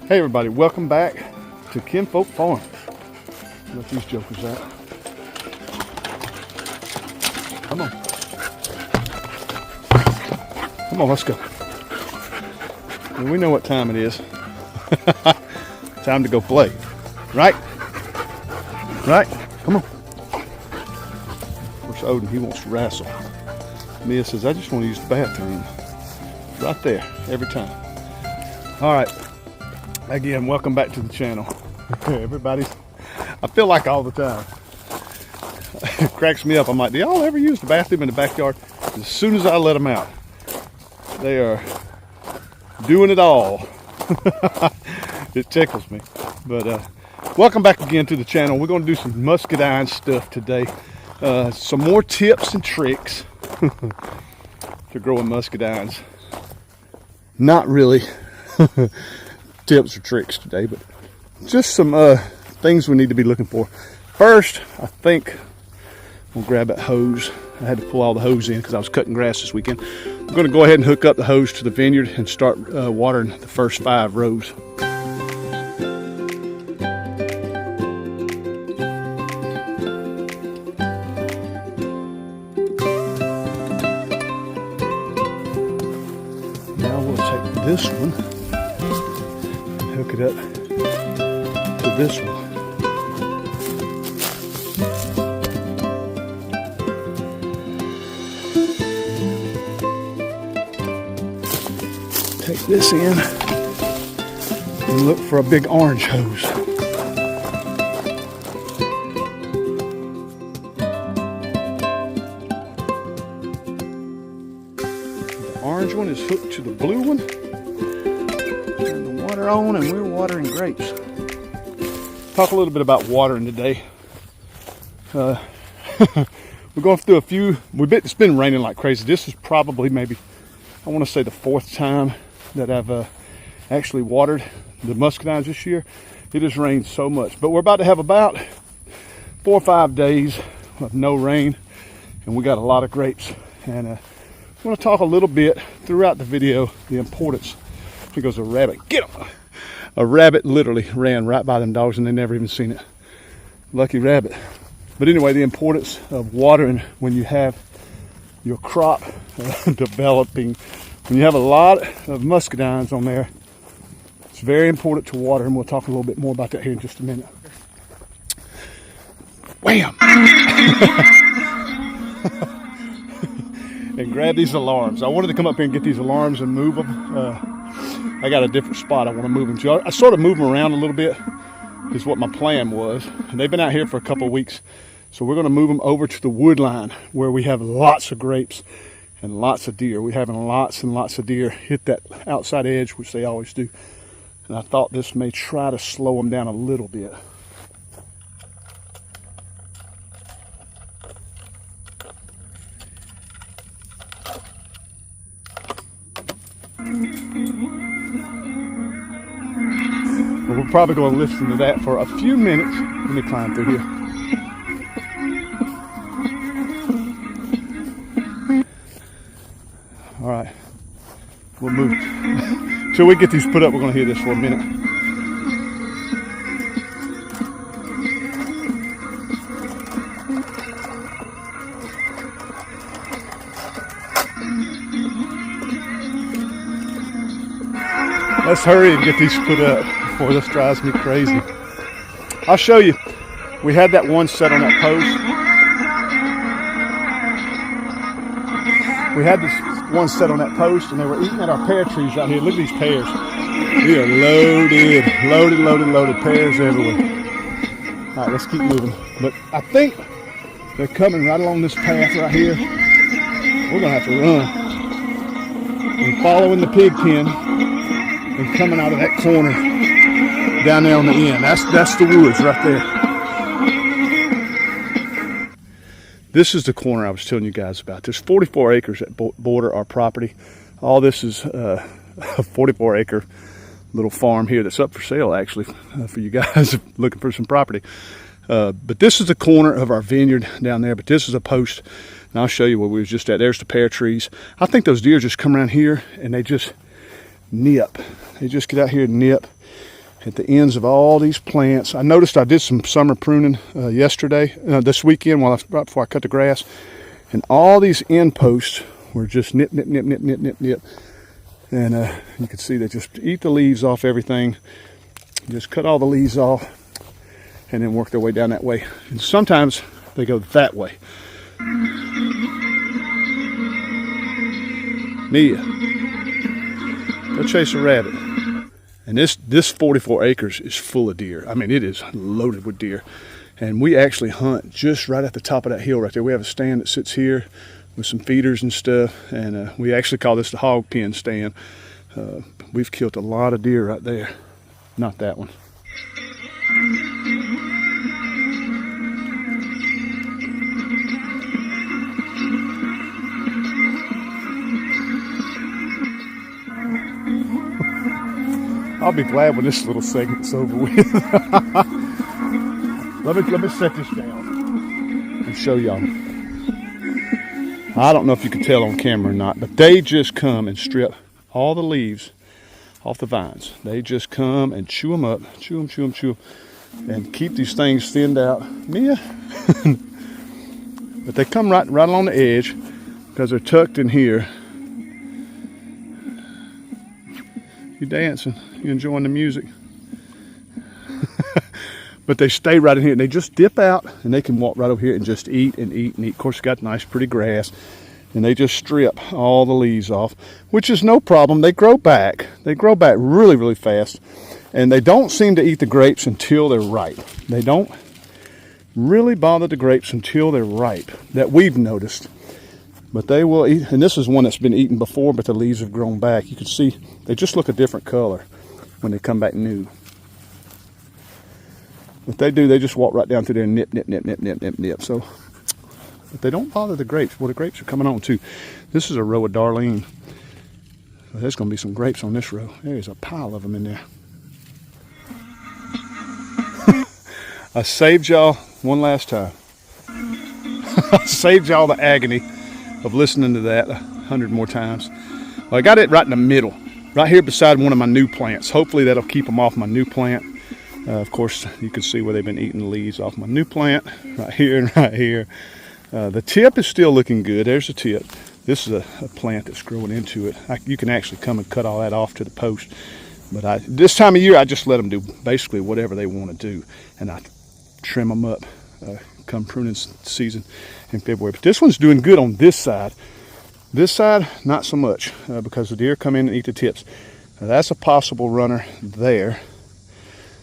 Hey everybody, welcome back to Kinfolk Farm. Let these jokers out. Come on. Come on, let's go. And we know what time it is. Time to go play. Right? Right? Come on. Of course, Odin, he wants to wrestle. Mia says, I just want to use the bathroom. Right there, every time. All right. Again, welcome back to the channel. Everybody's, I feel like all the time. It cracks me up. I'm like, do y'all ever use the bathroom in the backyard? As soon as I let them out, they are doing it all. It tickles me. But welcome back again to the channel. We're going to do some Muscadine stuff today. Some more tips and tricks to growing muscadines. Not really tips or tricks today, but just some things we need to be looking for. First, I think we'll grab that hose. I had to pull all the hose in because I was cutting grass this weekend. I'm going to go ahead and hook up the hose to the vineyard and start watering the first 5 rows. Now we'll take this one, hook it up to this one. Take this in and look for a big orange hose. The orange one is hooked to the blue one. Turn the water on and we're watering grapes. Talk a little bit about watering today. We're going through a few. It's been raining like crazy. This is probably maybe, I want to say, the 4th time that I've actually watered the muscadines this year. It has rained so much, but we're about to have about 4 or 5 days of no rain, and we got a lot of grapes. And I want to talk a little bit throughout the video the importance. Here goes a rabbit. Get him! A rabbit literally ran right by them dogs and they never even seen it. Lucky rabbit. But anyway, the importance of watering when you have your crop developing. When you have a lot of muscadines on there, it's very important to water, and we'll talk a little bit more about that here in just a minute. Wham! And grab these alarms. I wanted to come up here and get these alarms and move them. I got a different spot I want to move them to. I sort of move them around a little bit is what my plan was. And they've been out here for a couple of weeks. So we're going to move them over to the wood line where we have lots of grapes and lots of deer. We're having lots and lots of deer hit that outside edge, which they always do. And I thought this may try to slow them down a little bit. But we're probably going to listen to that for a few minutes. Let me climb through here. All right, we'll move. Till we get these put up, we're going to hear this for a minute. Let's hurry and get these put up before this drives me crazy. I'll show you. We had that one set on that post. We had this one set on that post, and they were eating at our pear trees right here. Look at these pears. We are loaded pears everywhere. All right, let's keep moving. But I think they're coming right along this path right here. We're gonna have to run. And following the pig pen and coming out of that corner down there on the end. That's the woods right there. This is the corner I was telling you guys about. There's 44 acres that border our property. All this is a 44-acre little farm here that's up for sale, actually, for you guys looking for some property. But this is the corner of our vineyard down there, but this is a post, and I'll show you where we was just at. There's the pear trees. I think those deer just come around here and they just nip. They just get out here and nip. at the ends of all these plants. I noticed I did some summer pruning this weekend right before I cut the grass, and all these end posts were just nip, nip, nip, nip, nip, nip, nip. And you can see they just eat the leaves off everything. Just cut all the leaves off and then work their way down that way. And sometimes they go that way. Mia, go chase a rabbit. And this 44 acres is full of deer. I mean, it is loaded with deer. And we actually hunt just right at the top of that hill right there. We have a stand that sits here with some feeders and stuff. And we actually call this the hog pen stand. We've killed a lot of deer right there. Not that one. I'll be glad when this little segment's over with. let me set this down and show y'all. I don't know if you can tell on camera or not, but they just come and strip all the leaves off the vines. They just come and chew them up, chew them, and keep these things thinned out. Mia. But they come right along the edge because they're tucked in here. You dancing, you enjoying the music. But they stay right in here and they just dip out and they can walk right over here and just eat and eat and eat. Of course, it's got nice pretty grass, and they just strip all the leaves off, which is no problem. They grow back. They grow back really, really fast, and they don't seem to eat the grapes until they're ripe. They don't really bother the grapes until they're ripe, that we've noticed. But they will eat, and this is one that's been eaten before, but the leaves have grown back. You can see they just look a different color when they come back new. What they do, they just walk right down through there and nip, nip, nip, nip, nip, nip, nip. So, but they don't bother the grapes. Well, the grapes are coming on too. This is a row of Darlene. So there's going to be some grapes on this row. There's a pile of them in there. I saved y'all one last time. I saved y'all the agony of listening to that 100 more times. Well, I got it right in the middle, right here beside one of my new plants. Hopefully that'll keep them off my new plant. Of course, you can see where they've been eating the leaves off my new plant, right here and right here. The tip is still looking good. There's the tip. This is a plant that's growing into it. You can actually come and cut all that off to the post. But this time of year, I just let them do basically whatever they want to do. And I trim them up come pruning season in February. But this one's doing good on this side. This side, not so much, because the deer come in and eat the tips. Now, that's a possible runner there.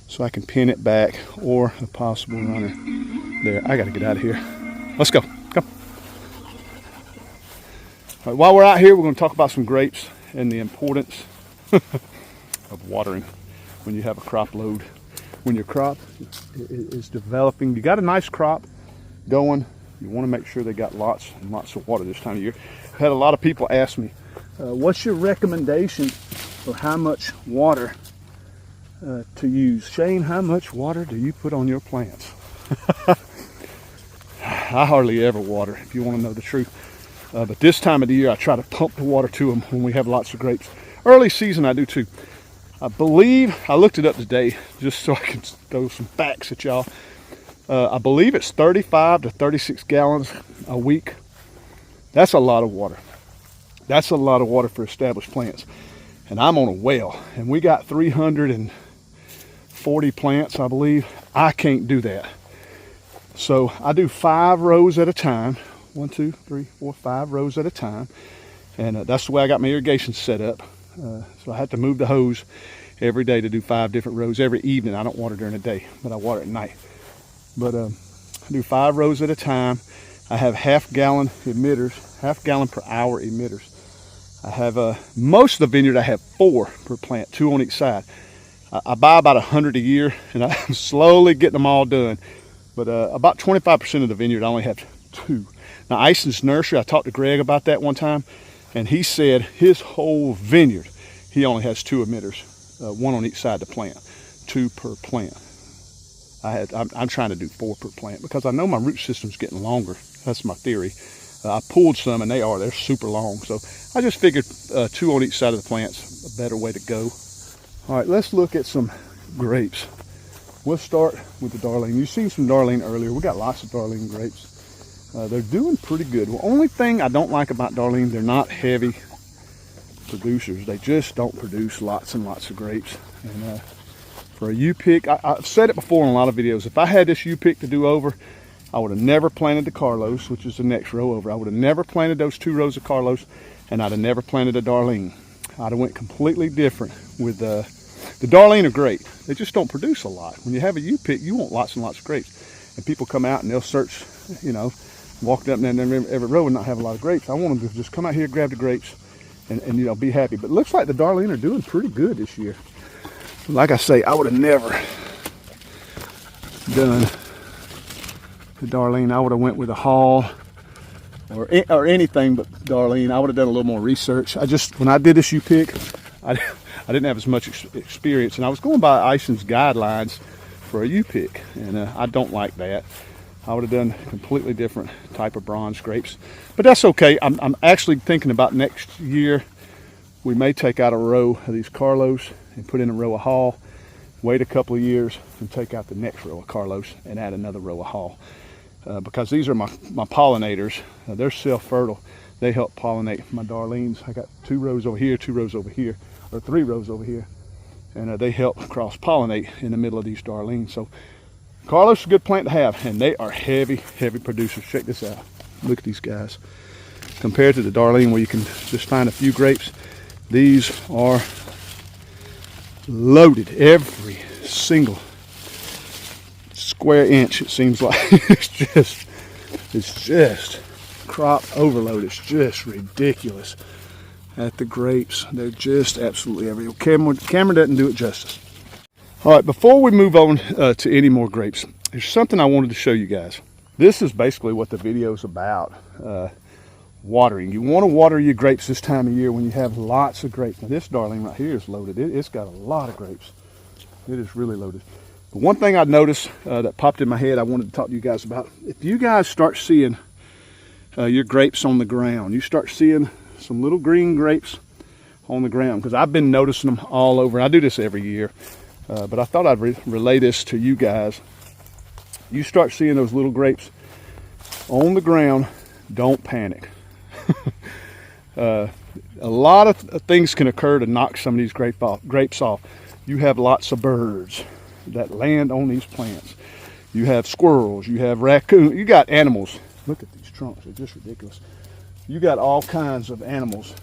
So I can pin it back, or a possible runner there. I got to get out of here. Let's go. Come. All right, while we're out here, we're going to talk about some grapes and the importance of watering when you have a crop load. When your crop is developing, you got a nice crop going, you want to make sure they got lots and lots of water this time of year. I've had a lot of people ask me, what's your recommendation for how much water to use? Shane, how much water do you put on your plants? I hardly ever water, if you want to know the truth. But this time of the year, I try to pump the water to them when we have lots of grapes. Early season, I do too. I believe, I looked it up today, just so I can throw some facts at y'all. I believe it's 35 to 36 gallons a week. That's a lot of water. That's a lot of water for established plants. And I'm on a well, and we got 340 plants, I believe. I can't do that. So I do 5 rows at a time. 1, 2, 3, 4, 5 rows at a time. And that's the way I got my irrigation set up. So I have to move the hose every day to do 5 different rows every evening. I don't water during the day, but I water at night. But I do 5 rows at a time. I have half-gallon emitters, half-gallon per hour emitters. I have most of the vineyard. I have 4 per plant, 2 on each side. I buy about 100 a year, and I'm slowly getting them all done. But about 25% of the vineyard, I only have 2. Now, Ison's Nursery, I talked to Greg about that one time, and he said his whole vineyard, he only has 2 emitters, 1 on each side of the plant, 2 per plant. I'm trying to do 4 per plant because I know my root system's getting longer. That's my theory. I pulled some, and they're super long. So I just figured 2 on each side of the plant's a better way to go. All right, let's look at some grapes. We'll start with the Darlene. You've seen some Darlene earlier. We got lots of Darlene grapes. They're doing pretty good. The only thing I don't like about Darlene, they're not heavy producers. They just don't produce lots and lots of grapes. And for a U-pick, I've said it before in a lot of videos, if I had this U-pick to do over, I would have never planted the Carlos, which is the next row over. I would have never planted those 2 rows of Carlos, and I'd have never planted a Darlene. I'd have went completely different with the Darlene are great. They just don't produce a lot. When you have a U-pick, you want lots and lots of grapes. And people come out and they'll search, you know, walk up and down every row and not have a lot of grapes. I want them to just come out here, grab the grapes, and you know, be happy. But it looks like the Darlene are doing pretty good this year. Like I say, I would have never done the Darlene. I would have went with a Hall or anything but Darlene. I would have done a little more research. When I did this U-pick, I didn't have as much experience, and I was going by Ison's guidelines for a U-pick, and I don't like that. I would have done a completely different type of bronze grapes, but that's okay. I'm actually thinking about next year, we may take out a row of these Carlos and put in a row of Hall, wait a couple of years and take out the next row of Carlos and add another row of Hall. Because these are my pollinators. They're self-fertile. They help pollinate my Darlenes. I got 2 rows over here, 2 rows over here, or 3 rows over here, and they help cross-pollinate in the middle of these Darlenes. So Carlos is a good plant to have, and they are heavy producers. Check this out. Look at these guys. Compared to the Darlene, where you can just find a few grapes, these are loaded. Every single square inch, it seems like. it's just crop overload. It's just ridiculous at the grapes. They're just absolutely everywhere. Camera doesn't do it justice. All right, before we move on to any more grapes, there's something I wanted to show you guys. This is basically what the video is about. Watering. You want to water your grapes this time of year when you have lots of grapes. Now this Darlene right here is loaded. It's got a lot of grapes. It is really loaded. But one thing I noticed that popped in my head I wanted to talk to you guys about. If you guys start seeing your grapes on the ground, you start seeing some little green grapes on the ground, because I've been noticing them all over. I do this every year, but I thought I'd relay this to you guys. You start seeing those little grapes on the ground, don't panic. A lot of things can occur to knock some of these grapes off. You have lots of birds that land on these plants. You have squirrels, you have raccoons, you got animals. Look at these trunks, they're just ridiculous. You got all kinds of animals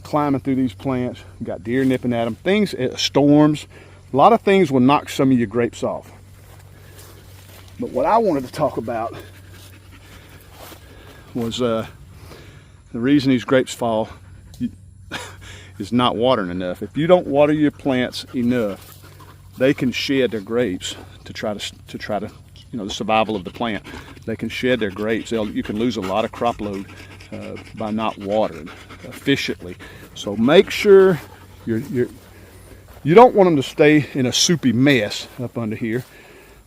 climbing through these plants. You got deer nipping at them, things, storms. A lot of things will knock some of your grapes off. But what I wanted to talk about was the reason these grapes fall is not watering enough. If you don't water your plants enough, they can shed their grapes to try to, you know, the survival of the plant. They can shed their grapes. You can lose a lot of crop load by not watering efficiently. So make sure you don't want them to stay in a soupy mess up under here,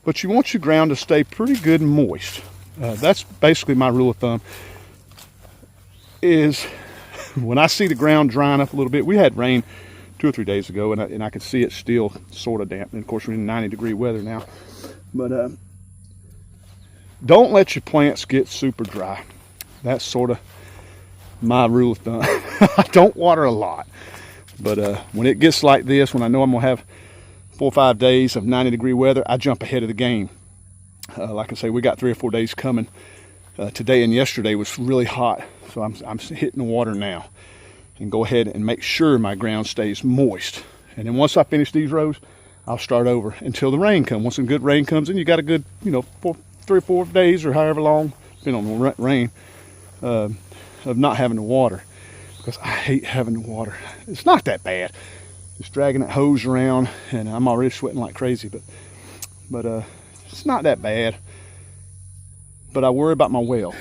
but you want your ground to stay pretty good and moist. That's basically my rule of thumb. Is when I see the ground drying up a little bit. We had rain 2 or 3 days ago, and I could see it still sort of damp. And of course, we're in 90-degree weather now. But don't let your plants get super dry. That's sort of my rule of thumb. I don't water a lot, but when it gets like this, when I know I'm gonna have 4 or 5 days of 90-degree weather, I jump ahead of the game. Like I say, we got 3 or 4 days coming. Today and yesterday was really hot, so I'm hitting the water now, and go ahead and make sure my ground stays moist. And then once I finish these rows, I'll start over until the rain comes. Once some good rain comes in, you got a good, you know, 3 or 4 days or however long, depending on the rain, of not having to water, because I hate having to water. It's not that bad. Just dragging that hose around, and I'm already sweating like crazy, but it's not that bad. But I worry about my well.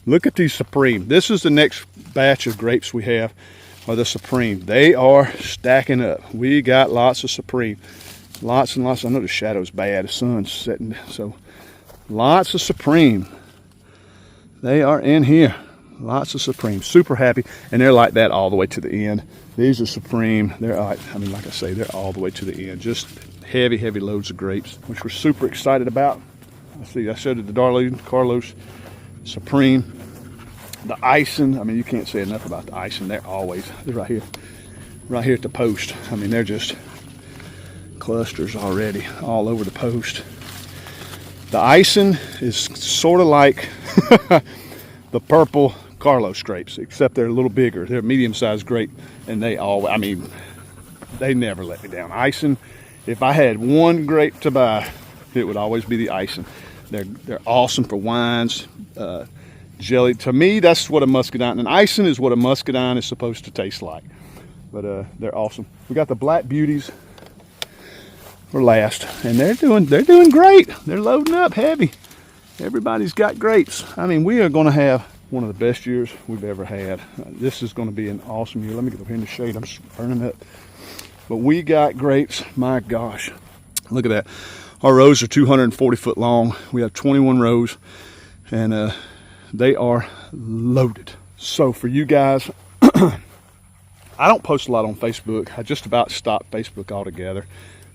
Look at these Supreme. This is the next batch of grapes we have, are the Supreme. They are stacking up. We got lots of Supreme. Lots and lots. I know the shadow's bad. The sun's setting, so lots of Supreme. They are in here. Lots of Supreme. Super happy. And they're like that all the way to the end. These are Supreme. They're like, like I say, they're all the way to the end. Just heavy, heavy loads of grapes, which we're super excited about. I showed it to Darlene, Carlos, Supreme. The icing, you can't say enough about the icing. They're right here at the post. They're just clusters already all over the post. The icing is sort of like the purple Carlos grapes, except they're a little bigger. They're a medium-sized grape, and they never let me down. Icing, if I had one grape to buy, it would always be the icing. They're awesome for wines, jelly. To me, that's what a muscadine, and icing is what a muscadine is supposed to taste like. But they're awesome. We got the Black Beauties for last, and they're doing great. They're loading up heavy. Everybody's got grapes. We are going to have one of the best years we've ever had. This is going to be an awesome year. Let me get over here in the shade. I'm just burning up. But we got grapes. My gosh, look at that. Our rows are 240 foot long. We have 21 rows, and they are loaded. So for you guys, I don't post a lot on Facebook. I just about stopped Facebook altogether.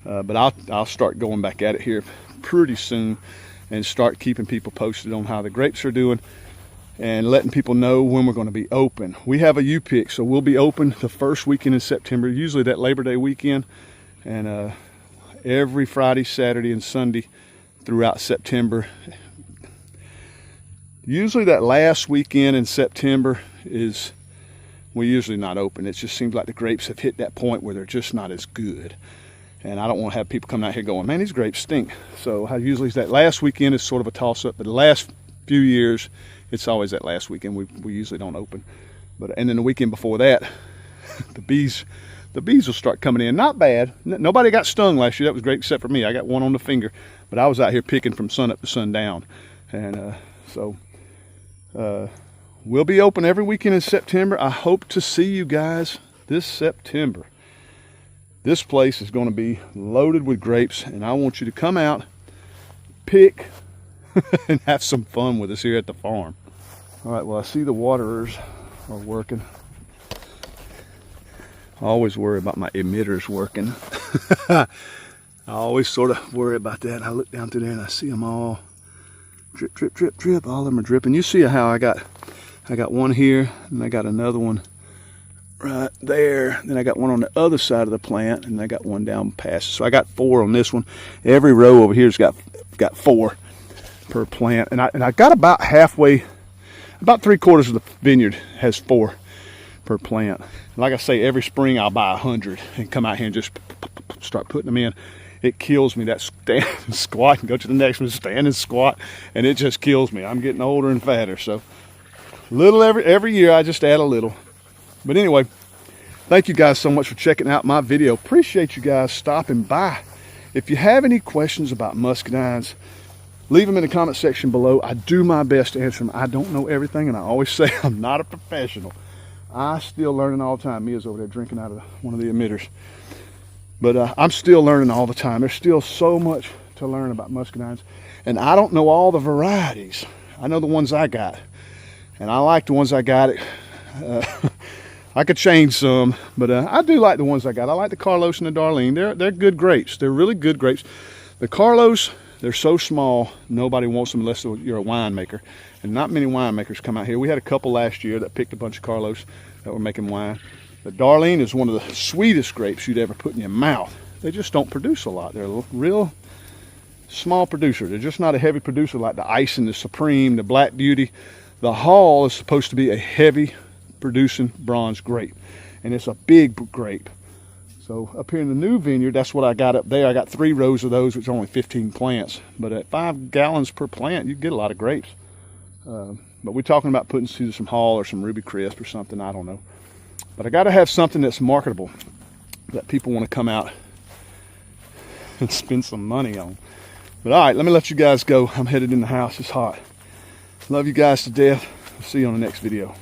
But I'll start going back at it here pretty soon and start keeping people posted on how the grapes are doing and letting people know when we're going to be open. We have a U-pick, so we'll be open the first weekend in September, usually that Labor Day weekend, and every Friday, Saturday, and Sunday throughout September. Usually that last weekend in September is we're usually not open. It just seems like the grapes have hit that point where they're just not as good. And I don't want to have people coming out here going, man, these grapes stink. So usually that last weekend is sort of a toss-up, but the last few years, it's always that last weekend. We usually don't open. And then the weekend before that, the bees will start coming in. Not bad. Nobody got stung last year. That was great except for me. I got one on the finger. But I was out here picking from sun up to sundown. And we'll be open every weekend in September. I hope to see you guys this September. This place is going to be loaded with grapes, and I want you to come out, pick, and have some fun with us here at the farm. All right, well, I see the waterers are working. I always worry about my emitters working. I always sort of worry about that. I look down through there and I see them all drip, drip, drip, drip. All of them are dripping. You see how I got one here, and I got another one right there. Then I got one on the other side of the plant, and I got one down past. So I got 4 on this one. Every row over here's got 4 per plant, and I got about halfway, about 3/4 of the vineyard has 4 per plant. And like I say, every spring I'll buy 100 and come out here and just start putting them in. It kills me, that stand and squat, and go to the next one, stand and squat, and it just kills me. I'm getting older and fatter, so little every year I just add a little. But anyway, thank you guys so much for checking out my video. Appreciate you guys stopping by. If you have any questions about muscadines, leave them in the comment section below. I do my best to answer them. I don't know everything, and I always say I'm not a professional. I'm still learning all the time. Mia's over there drinking out of one of the emitters. But I'm still learning all the time. There's still so much to learn about muscadines. And I don't know all the varieties. I know the ones I got. And I like the ones I got. I could change some, but I do like the ones I got. I like the Carlos and the Darlene. They're good grapes. They're really good grapes. The Carlos, they're so small, nobody wants them unless you're a winemaker. And not many winemakers come out here. We had a couple last year that picked a bunch of Carlos that were making wine. The Darlene is one of the sweetest grapes you'd ever put in your mouth. They just don't produce a lot. They're a real small producer. They're just not a heavy producer like the Ice and the Supreme, the Black Beauty. The Hall is supposed to be a heavy producing bronze grape, and it's a big grape. So up here in the new vineyard, that's what I got up there. I got 3 rows of those, which are only 15 plants, but at 5 gallons per plant you get a lot of grapes. But we're talking about putting either some Hall or some Ruby Crisp or something, I don't know. But I got to have something that's marketable that people want to come out and spend some money on. But all right, let me let you guys go. I'm headed in the house. It's hot. Love you guys to death. I'll see you on the next video.